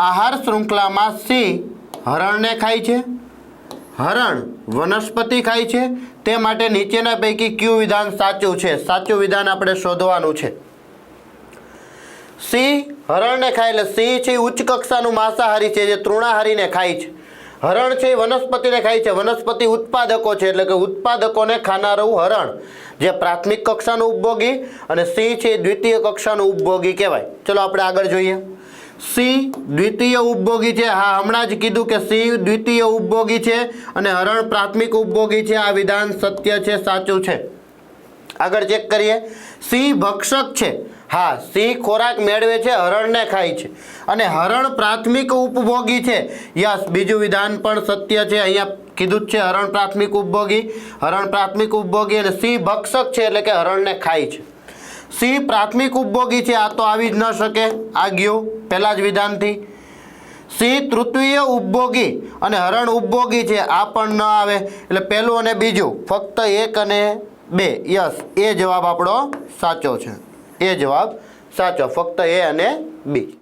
આહાર શૃંખલામાં સી હરણને ખાય છે, હરણ વનસ્પતિ ખાય છે, તે માટે નીચેના પૈકી કયું વિધાન સાચું છે? સાચું વિધાન આપણે શોધવાનું છે. સી હરણને ખાય એટલે સી છે ઉચ્ચ કક્ષાનું માંસાહારી છે જે તૃણાહારીને ખાય છે. હરણ છે એ વનસ્પતિને ખાય છે. વનસ્પતિ ઉત્પાદકો છે એટલે કે ઉત્પાદકોને ખાનારું હરણ જે પ્રાથમિક કક્ષાનું ઉપભોગી, અને સી છે દ્વિતીય કક્ષાનું ઉપભોગી કહેવાય. ચલો આપણે આગળ જોઈએ. સી દ્વિતીય ઉપભોગી છે. હા, હમણાં જ કીધું કે સી દ્વિતીય ઉપભોગી છે અને હરણ પ્રાથમિક ઉપભોગી છે. આ વિધાન સત્ય છે, સાચું છે. આગળ ચેક કરીએ. સી ભક્ષક છે. હા, સિંહ ખોરાક મેળવે છે, હરણને ખાય છે, અને હરણ પ્રાથમિક ઉપભોગી છે. યસ, બીજું વિધાન પણ સત્ય છે. અહીંયા કીધું જ છે હરણ પ્રાથમિક ઉપભોગી, હરણ પ્રાથમિક ઉપભોગી, અને સિંહ ભક્ષક છે એટલે કે હરણને ખાય છે. સિંહ પ્રાથમિક ઉપભોગી છે, આ તો આવી જ ન શકે, આ ગયું પહેલા જ વિધાનથી. સિંહ તૃતીય ઉપભોગી અને હરણ ઉપભોગી છે, આ પણ ન આવે. એટલે પહેલું અને બીજું, ફક્ત 1 અને 2. યસ, એ જવાબ આપણો સાચો છે. એ જવાબ સાચો, ફક્ત એ અને બી.